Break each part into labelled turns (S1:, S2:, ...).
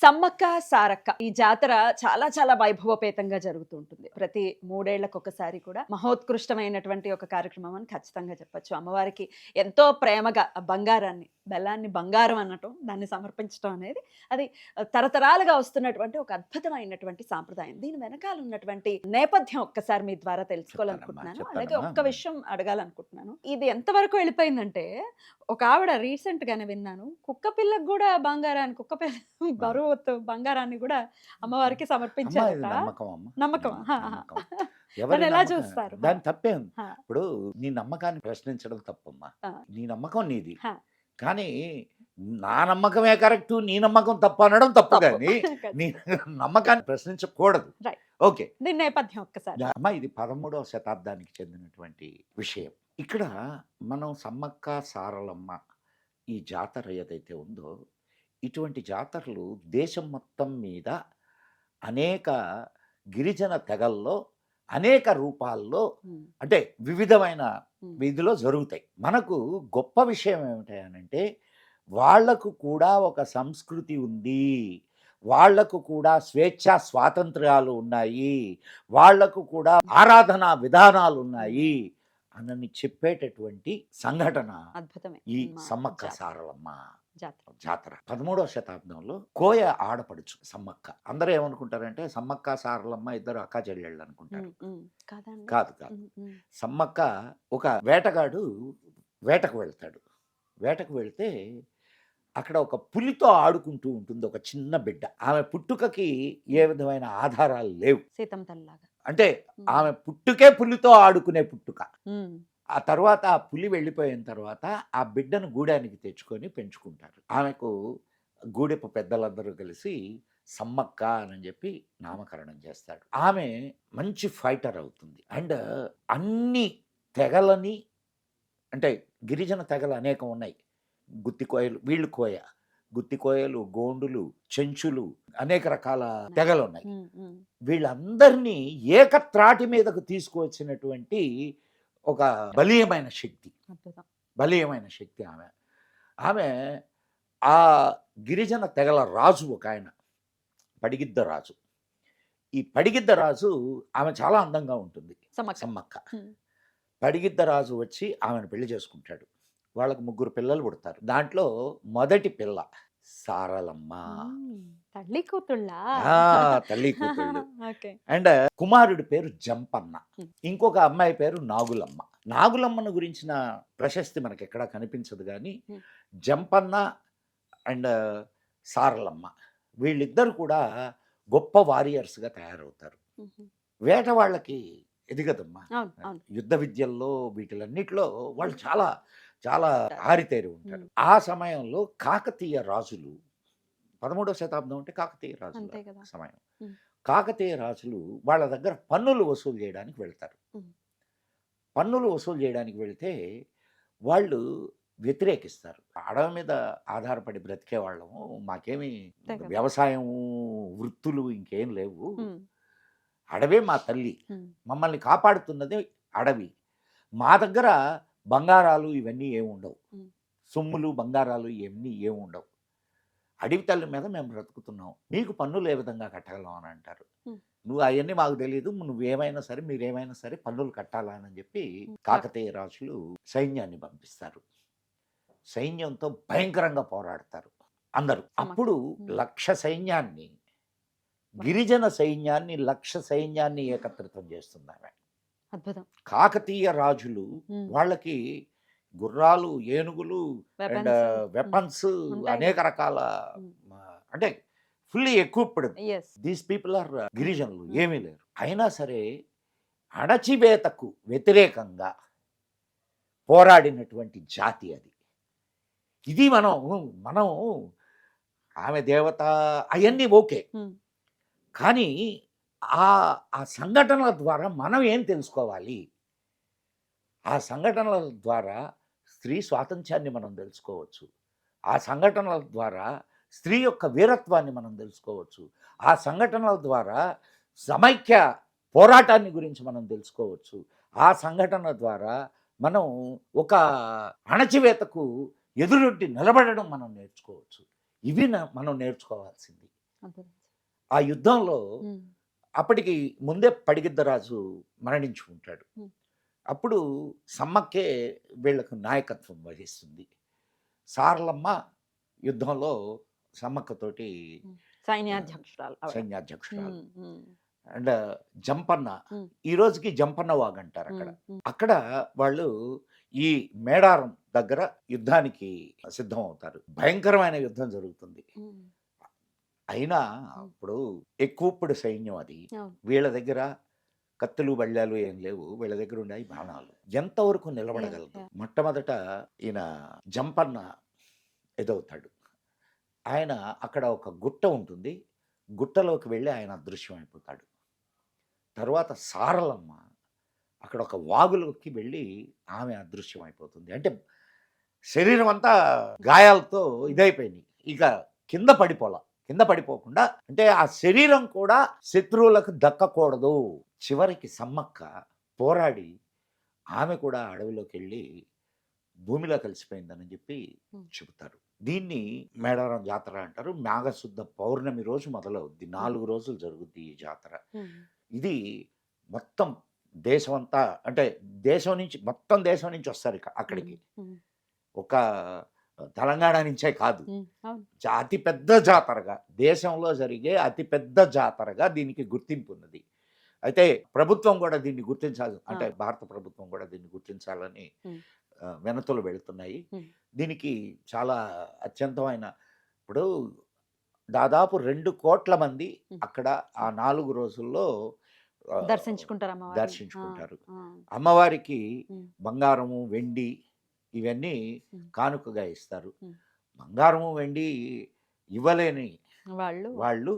S1: సమ్మక్క సారక్క ఈ జాతర చాలా చాలా వైభవపేతంగా జరుగుతూ ఉంటుంది. ప్రతి 3 ఏళ్లకొకసారి కూడా మహోత్కృష్టమైనటువంటి ఒక కార్యక్రమం అని ఖచ్చితంగా చెప్పొచ్చు. అమ్మవారికి ఎంతో ప్రేమగా ఆ బంగారాన్ని, బెల్లాన్ని బంగారం అనటం, దాన్ని సమర్పించటం అనేది అది తరతరాలుగా వస్తున్నటువంటి ఒక అద్భుతమైనటువంటి సాంప్రదాయం. దీని వెనకాల ఉన్నటువంటి నేపథ్యం ఒక్కసారి మీ ద్వారా తెలుసుకోవాలనుకుంటున్నాను. అలాగే ఒక్క విషయం అడగాలనుకుంటున్నాను. ఇది ఎంతవరకు వెళ్ళిపోయిందంటే ఒక ఆవిడ రీసెంట్ గానే విన్నాను. కుక్క పిల్లకు కూడా బంగారాన్ని కుక్క పిల్ల బరువు బంగారాన్ని కూడా అమ్మవారికి
S2: ఇది
S1: సమర్పించారట.
S2: నమ్మకం అమ్మ.
S1: నమ్మకం.
S2: నమ్మకం. ఎవరి
S1: దాన్ని ఎలా
S2: నమ్మకం
S1: చూస్తారు?
S2: దాని తప్పే ఉంది.
S1: ఆ,
S2: ఇప్పుడు నీ నమ్మకాన్ని ప్రశ్నించడం తప్పమ్మా.
S1: ఆ,
S2: నీ నమ్మకం నీది.
S1: ఆ,
S2: కానీ నా నమ్మకమే కరెక్ట్, నీ నమ్మకం తప్పు అనడం తప్పు.
S1: తప్పు.
S2: కానీ నీ నమ్మకాన్ని ప్రశ్నించకూడదు.
S1: Right.
S2: ఓకే.
S1: దీని నేపథ్యం ఒక్కసారి.
S2: అమ్మ, ఇది 13వ శతాబ్దానికి చెందినటువంటి విషయం. ఇక్కడ మనం సమ్మక్క సారలమ్మ ఈ జాతర ఏదైతే ఉందో, ఇటువంటి జాతరలు దేశం మొత్తం మీద అనేక గిరిజన తెగల్లో అనేక రూపాల్లో
S1: ఉమ్,
S2: అంటే వివిధమైన
S1: ఉమ్,
S2: వీధిలో జరుగుతాయి. మనకు గొప్ప విషయం ఏమిటంటే వాళ్లకు కూడా ఒక సంస్కృతి ఉంది, వాళ్లకు కూడా స్వేచ్ఛా స్వాతంత్ర్యాలు ఉన్నాయి, వాళ్లకు కూడా ఆరాధనా విధానాలు ఉన్నాయి అని చెప్పేటటువంటి సంఘటన
S1: అద్భుతమే
S2: ఈ
S1: మా
S2: సమ్మక్క
S1: జాతర.
S2: సారలమ్మ
S1: జాతర.
S2: జాతర. 13వ శతాబ్దంలో కోయ ఆడపడుచు సమ్మక్క. అందరూ ఏమనుకుంటారంటే సమ్మక్క సారలమ్మ ఇద్దరు అక్కా చెల్లెళ్ళు అనుకుంటారు.
S1: కాదండి.
S2: కాదు కాదు.
S1: ఉమ్, ఉమ్,
S2: సమ్మక్క ఒక వేటగాడు వేటకు వెళ్తాడు. వేటకు వెళ్తే అక్కడ ఒక పులితో ఆడుకుంటూ ఉంటుంది ఒక చిన్న బిడ్డ. ఆమె పుట్టుకకి ఏ విధమైన ఆధారాలు లేవు.
S1: సీతమ్మ తల్లిలాగా.
S2: అంటే
S1: ఉమ్,
S2: ఆమె పుట్టుకే పులితో ఆడుకునే పుట్టుక.
S1: ఉమ్,
S2: ఆ తర్వాత ఆ పులి వెళ్ళిపోయిన తర్వాత ఆ బిడ్డను గూడానికి తెచ్చుకొని పెంచుకుంటారు. ఆమెకు గూడెపు పెద్దలందరూ కలిసి సమ్మక్క అని చెప్పి నామకరణం చేస్తాడు. ఆమె మంచి ఫైటర్ అవుతుంది. అండ్ అన్ని తెగలని, అంటే గిరిజన తెగలు అనేకం ఉన్నాయి. గుత్తి కోయలు, వీళ్ళు కోయ, గుత్తి కోయలు, గోండులు, చెంచులు, అనేక రకాల తెగలు ఉన్నాయి.
S1: ఉమ్, ఉమ్,
S2: వీళ్ళందరినీ ఏకత్రాటి మీదకు తీసుకువచ్చినటువంటి ఒక బలీయమైన శక్తి.
S1: అద్భుతం.
S2: బలీయమైన శక్తి ఆమె. ఆమె ఆ గిరిజన తెగల రాజు ఒక ఆయన, పడిగిద్ద రాజు. ఈ పడిగిద్ద రాజు ఆమె చాలా అందంగా ఉంటుంది.
S1: సమ్మక్క.
S2: సమ్మక్క.
S1: ఉమ్,
S2: పడిగిద్ద రాజు వచ్చి ఆమెను పెళ్లి చేసుకుంటాడు. వాళ్ళకు 3 పిల్లలు పుడతారు. దాంట్లో మొదటి పిల్ల సారలమ్మ.
S1: ఉమ్, తల్లి కూతుళ్ళా?
S2: ఆ, తల్లి కూతుళ్ళు.
S1: ఓకే.
S2: అండ్ కుమారుడి పేరు జంపన్న.
S1: Hmm.
S2: ఇంకొక అమ్మాయి పేరు నాగులమ్మ. నాగులమ్మను గురించిన ప్రశస్తి మనకి ఎక్కడా కనిపించదు. కానీ
S1: Hmm.
S2: జంపన్న అండ్ సారలమ్మ వీళ్ళిద్దరు కూడా గొప్ప వారియర్స్గా తయారవుతారు.
S1: ఉహు.
S2: వేట వాళ్ళకి ఎదిగదమ్మా.
S1: అవును, అవును.
S2: యుద్ధ విద్యల్లో వీటిలన్నిటిలో వాళ్ళు చాలా చాలా ఆరితేరి ఉంటారు. ఆ సమయంలో కాకతీయ రాజులు, 13వ శతాబ్దం అంటే కాకతీయ రాజుల
S1: అంతే కదా.
S2: సమయం.
S1: ఉమ్,
S2: కాకతీయ రాజులు వాళ్ళ దగ్గర పన్నులు వసూలు చేయడానికి వెళ్తారు.
S1: ఉమ్,
S2: పన్నులు వసూలు చేయడానికి వెళ్తే వాళ్ళు వ్యతిరేకిస్తారు. అడవి మీద ఆధారపడి బ్రతికే వాళ్ళము, మాకేమి
S1: అంతే కదా.
S2: వ్యవసాయము, వృత్తులు ఇంకేం లేవు,
S1: ఉమ్,
S2: అడవే మా తల్లి,
S1: ఉమ్,
S2: మమ్మల్ని కాపాడుతున్నది అడవి, మా దగ్గర బంగారాలు ఇవన్నీ ఏముండవు,
S1: ఉమ్,
S2: సొమ్ములు బంగారాలు ఇవన్నీ ఏముండవు, అడవి తల్లి మీద మేము బ్రతుకుతున్నాం, మీకు పన్నులు ఏ విధంగా కట్టగలం అని అంటారు.
S1: ఉమ్.
S2: నువ్వు అవన్నీ మాకు తెలియదు, నువ్వేమైనా సరే మీరేమైనా సరే పన్నులు కట్టాలని చెప్పి కాకతీయ రాజులు సైన్యాన్ని పంపిస్తారు. సైన్యంతో భయంకరంగా పోరాడతారు అందరూ. అప్పుడు 1,00,000 సైన్యాన్ని, గిరిజన సైన్యాన్ని, 1,00,000 సైన్యాన్ని ఏకత్రితం చేస్తుంది ఆమె.
S1: అద్భుతం.
S2: కాకతీయ రాజులు
S1: ఉమ్,
S2: వాళ్ళకి గుర్రాలు, ఏనుగులు అండ్
S1: weapons.
S2: వెపన్స్,
S1: ఉంటాయి
S2: అనేక
S1: కదా.
S2: రకాల
S1: ఉమ్.
S2: అంటే fully equipped.
S1: Yes.
S2: These people are గిరిజనులు, ఏమీ లేరు. అయినా సరే అణచివేతకు వ్యతిరేకంగా పోరాడినటువంటి జాతి అది. ఇది మనం మనం ఆమె దేవత అవన్నీ ఓకే,
S1: ఉమ్,
S2: కానీ ఆ ఆ సంఘటనల ద్వారా మనం ఏం తెలుసుకోవాలి? ఆ సంఘటనల ద్వారా స్త్రీ స్వాతంత్ర్యాన్ని మనం తెలుసుకోవచ్చు. ఆ సంఘటనల ద్వారా స్త్రీ యొక్క వీరత్వాన్ని మనం తెలుసుకోవచ్చు. ఆ సంఘటనల ద్వారా సమైక్య పోరాటాన్ని గురించి మనం తెలుసుకోవచ్చు. ఆ సంఘటన ద్వారా మనం ఒక అణచివేతకు ఎదురొడ్డి నిలబడడం మనం నేర్చుకోవచ్చు. ఇవి మనం నేర్చుకోవాల్సింది.
S1: అదే.
S2: ఆ యుద్ధంలో
S1: ఉమ్,
S2: అప్పటికి ముందే పడిగిద్దరాజు మరణించుకుంటాడు.
S1: ఉమ్,
S2: అప్పుడు సమ్మక్కే వీళ్ళకు నాయకత్వం వహిస్తుంది. సారలమ్మ యుద్ధంలో సమ్మక్కతోటి
S1: ఉమ్.
S2: ఆ,
S1: సైన్యాధ్యక్షురాలు ఆవిడ.
S2: సైన్యాధ్యక్షురాలు.
S1: ఉమ్, ఉమ్,
S2: అండ్ జంపన్న,
S1: ఉమ్,
S2: ఈ రోజుకి జంపన్న వాగ్ అంటారు అక్కడ.
S1: ఉమ్, ఉమ్,
S2: అక్కడ వాళ్ళు ఈ మేడారం దగ్గర యుద్ధానికి సిద్ధం అవుతారు. భయంకరమైన యుద్ధం జరుగుతుంది.
S1: ఉమ్,
S2: అయినా
S1: ఉమ్.
S2: ఇప్పుడు ఎక్కువప్పుడు సైన్యం అది.
S1: అవును.
S2: వీళ్ళ దగ్గర కత్తులు బళ్ళాలు ఏం లేవు. వీళ్ళ దగ్గర ఉన్నాయి బాణాలు. ఎంతవరకు నిలబడగలదు?
S1: Yeah, yeah.
S2: మొట్టమొదట ఈయన జంపన్న ఎదవుతాడు. ఆయన అక్కడ ఒక గుట్ట ఉంటుంది. గుట్టలోకి వెళ్ళి ఆయన అదృశ్యం అయిపోతాడు. తర్వాత సారలమ్మ అక్కడ ఒక వాగులోకి వెళ్ళి ఆమె అదృశ్యం అయిపోతుంది. అంటే శరీరం అంతా గాయాలతో ఇదైపోయింది. ఇక కింద పడిపోలా. కింద పడిపోకుండా అంటే ఆ శరీరం కూడా శత్రువులకు దక్కకూడదు. చివరికి సమ్మక్క పోరాడి ఆమె కూడా అడవిలోకి వెళ్ళి భూమిలో కలిసిపోయిందని చెప్పి చెబుతారు. దీన్ని మేడారం జాతర అంటారు. మాఘశుద్ధ పౌర్ణమి రోజు మొదలవుద్ది. 4 రోజులు జరుగుద్ది ఈ జాతర.
S1: ఉమ్,
S2: ఇది మొత్తం దేశమంతా అంటే మొత్తం దేశం నుంచి వస్తారు అక్కడికి.
S1: ఉమ్,
S2: ఒక తెలంగాణ నుంచే కాదు.
S1: ఉమ్, అవును.
S2: అతి పెద్ద జాతరగా, దేశంలో జరిగే అతి పెద్ద జాతరగా దీనికి గుర్తింపు ఉన్నది. అయితే ప్రభుత్వం కూడా దీన్ని గుర్తించాలి. అంటే భారత ప్రభుత్వం కూడా దీన్ని గుర్తించాలని
S1: ఉమ్,
S2: వినతులు వెళుతున్నాయి.
S1: ఉమ్,
S2: దీనికి చాలా అత్యంతమైన ఇప్పుడు దాదాపు 2 కోట్ల మంది అక్కడ ఆ 4 రోజుల్లో
S1: దర్శించుకుంటారు అమ్మవారిని.
S2: దర్శించుకుంటారు.
S1: ఆ,
S2: అమ్మవారికి
S1: ఉమ్,
S2: బంగారము, వెండి ఇవన్నీ
S1: ఉమ్.
S2: కానుకగా ఇస్తారు.
S1: ఉమ్.
S2: బంగారము, వెండి ఇవ్వలేని
S1: వాళ్ళు
S2: వాళ్ళు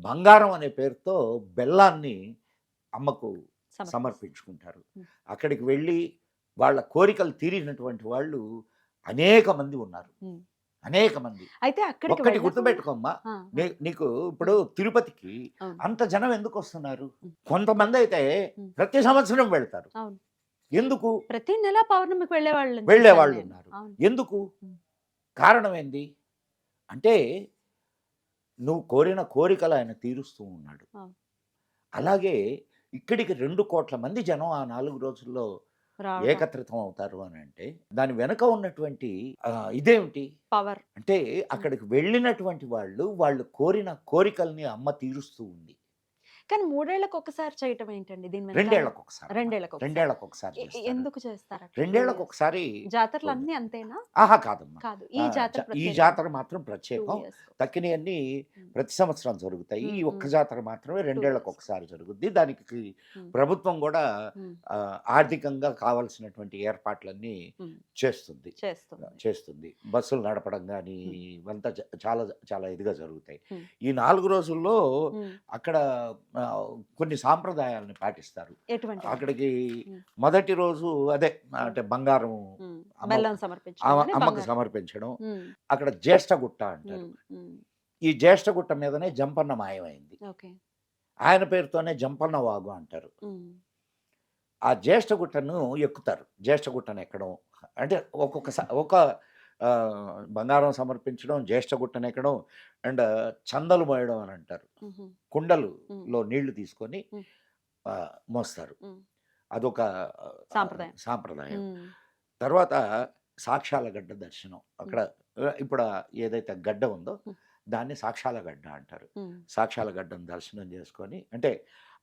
S2: బంగారం అనే పేరుతో బెల్లాన్ని అమ్మకు సమర్పించుకుంటారు.
S1: ఉమ్.
S2: అక్కడికి వెళ్ళి వాళ్ళ కోరికలు తీరినటువంటి వాళ్ళు అనేక మంది ఉన్నారు.
S1: ఉమ్.
S2: అనేక మంది.
S1: అయితే అక్కడికి
S2: ఒక్కటి
S1: వెళ్ళకుండా-
S2: గుర్తుపెట్టుకోమ్మా,
S1: ఆ,
S2: నీకు ఇప్పుడు తిరుపతికి
S1: అవును.
S2: అంత జనం ఎందుకు వస్తున్నారు?
S1: ఉమ్.
S2: కొంతమంది అయితే
S1: ఉమ్.
S2: ప్రతి సంవత్సరం వెళ్తారు.
S1: అవును.
S2: ఎందుకు?
S1: ప్రతి నెల పౌర్ణమికి వెళ్ళేవాళ్ళు
S2: వెళ్ళేవాళ్ళు
S1: చూశాను నేను.
S2: ఉన్నారు.
S1: అవును.
S2: ఎందుకు?
S1: ఉమ్.
S2: కారణం ఏంది అంటే నువ్వు కోరిన కోరికలు ఆయన తీరుస్తూ ఉన్నాడు.
S1: అవును.
S2: అలాగే ఇక్కడికి 2 కోట్ల మంది జనం ఆ 4 రోజుల్లో
S1: రావడం.
S2: ఏకత్రితం అవుతారు అని అంటే దాని వెనుక ఉన్నటువంటి ఇదేమిటి
S1: పవర్.
S2: అంటే అక్కడికి వెళ్ళినటువంటి వాళ్ళు కోరిన కోరికల్ని అమ్మ తీరుస్తూ ఉంది.
S1: కానీ 3 ఏళ్లకు ఒకసారి చేయటం ఏంటండి దీని వెనకాల?
S2: 2 ఏళ్లకు ఒకసారి.
S1: 2 ఏళ్లకు ఒకసారి.
S2: 2 ఏళ్లకు ఒకసారి చేస్తారు.
S1: ఎందుకు చేస్తారు అట్లా?
S2: 2 ఏళ్లకు ఒకసారి.
S1: జాతరలు అన్ని అంతేనా?
S2: ఆహా కాదమ్మా.
S1: కాదు, ఈ జాతర
S2: ఈ
S1: ప్రత్యేకం.
S2: జాతర మాత్రం
S1: 2
S2: ప్రత్యేకం.
S1: years.
S2: తక్కినవన్నీ
S1: ఉమ్.
S2: ప్రతి సంవత్సరం జరుగుతాయి. ఈ ఒక్క జాతర మాత్రమే 2 ఏళ్లకు
S1: years.
S2: ఒకసారి జరుగుద్ది. దానికి
S1: ఉమ్.
S2: ప్రభుత్వం కూడా
S1: ఉమ్.
S2: ఆర్థికంగా కావాల్సినటువంటి ఏర్పాట్లన్నీ
S1: ఉమ్.
S2: చేస్తుంది.
S1: చేస్తుంది.
S2: బస్సులు నడపడం కానీ ఇవంతా చాలా చాలా ఇదిగా జరుగుతాయి.
S1: ఉమ్.
S2: ఈ 4 రోజుల్లో
S1: ఉమ్.
S2: అక్కడ కొన్ని సాంప్రదాయాలను పాటిస్తారు.
S1: ఎటువంటి?
S2: అక్కడికి
S1: ఉమ్.
S2: మొదటి రోజు అదే అంటే బంగారం
S1: ఉమ్.
S2: అమ్మ-
S1: బెల్లం సమర్పించడం.
S2: అమ్మకు
S1: బంగారం.
S2: సమర్పించడం.
S1: ఉమ్.
S2: అక్కడ జ్యేష్ఠగుట్ట అంటారు.
S1: ఉమ్. ఉమ్.
S2: ఈ జ్యేష్ఠగుట్ట మీదనే జంపన్న మాయమైంది.
S1: ఓకే.
S2: ఆయన పేరుతోనే జంపన్న వాగు అంటారు.
S1: ఉమ్.
S2: ఆ జ్యేష్ఠగుట్టను ఎక్కుతారు. జ్యేష్ఠగుట్టను ఎక్కడం అంటే ఒక బంగారం సమర్పించడం, జ్యేష్ఠగుట్టను ఎక్కడం అండ్ చందలు మోయడం అని అంటారు.
S1: ఉహు.
S2: కుండలులో నీళ్లు తీసుకొని
S1: ఉమ్.
S2: మోస్తారు.
S1: ఉమ్.
S2: అదొక
S1: సాంప్రదాయం. ఉమ్.
S2: తర్వాత సాక్షాల గడ్డ దర్శనం. అక్కడ ఇప్పుడు ఏదైతే గడ్డ ఉందో
S1: ఉమ్.
S2: దాన్ని సాక్షాల గడ్డ అంటారు.
S1: ఉమ్.
S2: సాక్షాల గడ్డను దర్శనం చేసుకొని అంటే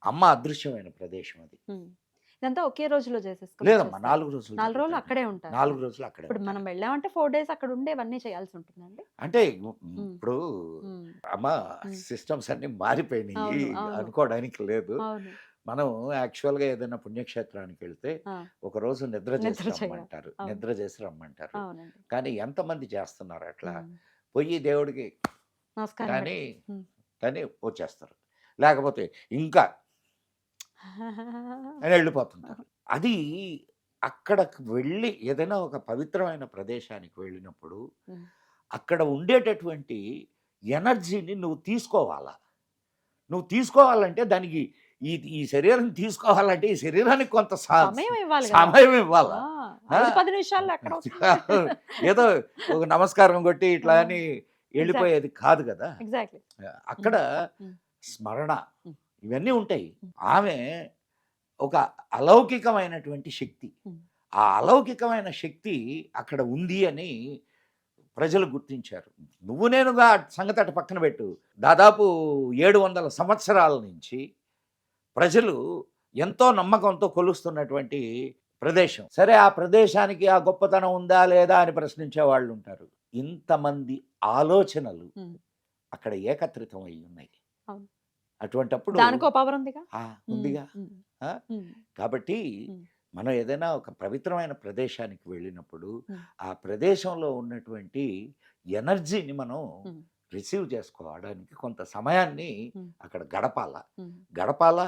S2: అమ్మ అదృశ్యమైన ప్రదేశం అది.
S1: ఉమ్. ఇదంతా ఒకే రోజులో చేసేసుకోవాలి.
S2: లేదమ్మా 4 రోజులు
S1: 4 రోజులు
S2: జరుగుతాయి.
S1: అక్కడే ఉంటారు.
S2: 4 రోజులు అక్కడే
S1: ఇప్పుడు మనం
S2: ఉంటారు.
S1: వెళ్ళామంటే 4 days అక్కడ ఉండేవన్నీ చేయాల్సి ఉంటుందండి.
S2: అంటే ఇప్పుడు
S1: ఉమ్.
S2: అమ్మ సిస్టమ్స్ అన్ని మారిపోయినాయి
S1: అవును, అవును.
S2: అనుకోవడానికి లేదు.
S1: అవును.
S2: మనం యాక్చువల్గా ఏదైనా పుణ్యక్షేత్రానికి వెళ్తే
S1: ఆ,
S2: ఒక రోజు నిద్ర చేసి
S1: నిద్ర చేయాలి.
S2: రమ్మంటారు.
S1: అవును.
S2: నిద్ర చేసి రమ్మంటారు.
S1: అవునండి.
S2: కానీ ఎంతమంది చేస్తున్నారు అట్లా?
S1: ఉమ్.
S2: పోయి దేవుడికి
S1: నమస్కారం
S2: కానీ
S1: పెట్టి. ఉమ్.
S2: కానీ వచ్చేస్తారు. లేకపోతే ఇంకా అని వెళ్ళిపోతుంటారు. అది అక్కడికి వెళ్ళి ఏదైనా ఒక పవిత్రమైన ప్రదేశానికి వెళ్ళినప్పుడు
S1: ఉమ్.
S2: అక్కడ ఉండేటటువంటి ఎనర్జీని నువ్వు తీసుకోవాలా. నువ్వు తీసుకోవాలంటే దానికి ఈ శరీరం తీసుకోవాలంటే ఈ శరీరానికి కొంత
S1: సమయం ఇవ్వాలి కదా.
S2: సమయం ఇవ్వాలా.
S1: ఆ, 5-10 నిమిషాల్లో ఎక్కడ అవుతుంది?
S2: ఏదో ఒక నమస్కారం కొట్టి ఇట్లా అని వెళ్ళిపోయేది కాదు కదా.
S1: ఎగ్జాక్ట్లీ.
S2: అక్కడ స్మరణ ఇవన్నీ ఉంటాయి. ఆమె ఒక అలౌకికమైనటువంటి శక్తి. ఆ అలౌకికమైన శక్తి అక్కడ ఉంది అని ప్రజలు గుర్తించారు. నువ్వు నేనుగా సంగతి అటు పక్కన పెట్టు. దాదాపు 700 సంవత్సరాల నుంచి ప్రజలు ఎంతో నమ్మకంతో కొలుస్తున్నటువంటి ప్రదేశం. సరే, ఆ ప్రదేశానికి ఆ గొప్పతనం ఉందా లేదా అని ప్రశ్నించే వాళ్ళు ఉంటారు. ఇంతమంది ఆలోచనలు అక్కడ ఏకత్రితం అయి ఉన్నాయి.
S1: అవును.
S2: అటువంటప్పుడు
S1: దానికో పవర్ ఉందిగా.
S2: ఉందిగా. కాబట్టి మనం ఏదైనా ఒక పవిత్రమైన ప్రదేశానికి వెళ్ళినప్పుడు ఆ ప్రదేశంలో ఉన్నటువంటి ఎనర్జీని మనం రిసీవ్ చేసుకోవడానికి కొంత సమయాన్ని అక్కడ గడపాల.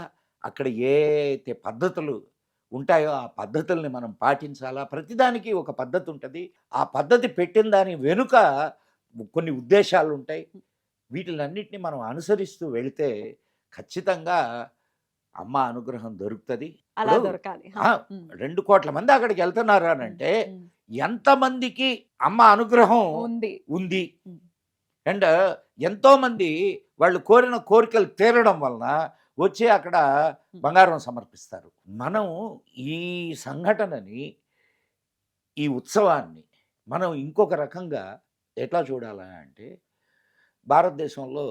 S2: అక్కడ ఏ అయితే పద్ధతులు ఉంటాయో ఆ పద్ధతుల్ని మనం పాటించాలా. ప్రతిదానికి ఒక పద్ధతి ఉంటుంది. ఆ పద్ధతి పెట్టిన దాని వెనుక కొన్ని ఉద్దేశాలు ఉంటాయి. వీటిలన్నిటిని మనం అనుసరిస్తూ వెళితే ఖచ్చితంగా అమ్మ అనుగ్రహం దొరుకుతుంది.
S1: అలా దొరకాలి.
S2: 2 కోట్ల మంది అక్కడికి వెళ్తున్నారు అని అంటే ఎంతమందికి అమ్మ అనుగ్రహం ఉంది అండ్ ఎంతో మంది వాళ్ళు కోరిన కోరికలు తీరడం వలన వచ్చి అక్కడ బంగారం సమర్పిస్తారు. మనం ఈ సంఘటనని, ఈ ఉత్సవాన్ని మనం ఇంకొక రకంగా ఎట్లా చూడాలా అంటే, భారతదేశంలో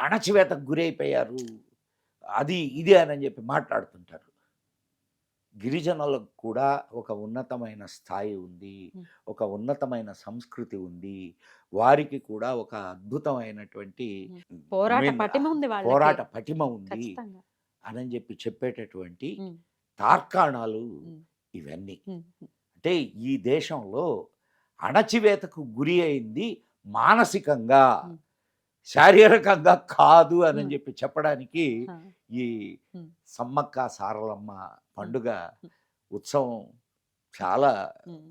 S2: అణచివేతకు గురైపోయారు, అది ఇది అని చెప్పి మాట్లాడుతుంటారు. గిరిజనులకు కూడా ఒక ఉన్నతమైన స్థాయి ఉంది, ఒక ఉన్నతమైన సంస్కృతి ఉంది. వారికి కూడా ఒక అద్భుతమైనటువంటి పోరాట పటిమ ఉంది అని చెప్పి చెప్పేటటువంటి తార్కాణాలు ఇవన్నీ. అంటే ఈ దేశంలో అణచివేతకు గురి అయింది మానసికంగా, శారీరకంగా కాదు అని చెప్పి చెప్పడానికి ఈ సమ్మక్క సారలమ్మ పండుగ ఉత్సవం చాలా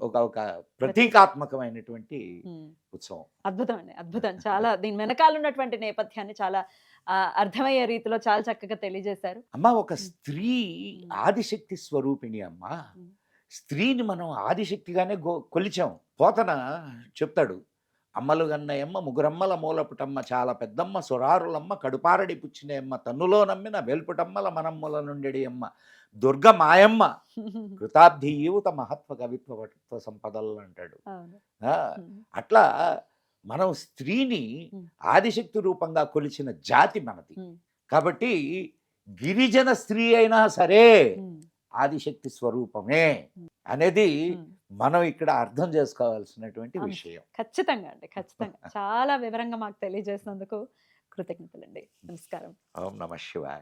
S2: ఒక ప్రతీకాత్మకమైనటువంటి ఉత్సవం.
S1: అద్భుతం అండి, అద్భుతం. చాలా దీని వెనకాల ఉన్నటువంటి నేపథ్యాన్ని చాలా అర్థమయ్యే రీతిలో చాలా చక్కగా తెలియజేశారు.
S2: అమ్మ, ఒక స్త్రీ ఆదిశక్తి స్వరూపిణి అమ్మ. స్త్రీని మనం ఆదిశక్తిగానే కొలిచాం. పోతన చెప్తాడు, అమ్మలు గన్నయమ్మ ముగురమ్మల మూలపుటమ్మ చాలా పెద్దమ్మ సురారులమ్మ కడుపారడి పుచ్చినయమ్మ తన్నులో నమ్మిన వెల్పుటమ్మల మనమ్మల నుండెడి అమ్మ దుర్గ మాయమ్మ కృతాబ్ధి యువత మహత్వ కవిత్వ వటుత్వ సంపదలు అంటాడు. అట్లా మనం స్త్రీని ఆదిశక్తి రూపంగా కొలిచిన జాతి మనది. కాబట్టి గిరిజన స్త్రీ అయినా సరే ఆదిశక్తి స్వరూపమే అనేది మనం ఇక్కడ అర్థం చేసుకోవాల్సినటువంటి విషయం.
S1: ఖచ్చితంగా అండి, ఖచ్చితంగా. చాలా వివరంగా మాకు తెలియజేసినందుకు కృతజ్ఞతలండి. నమస్కారం.
S2: ఓం నమః శివాయ.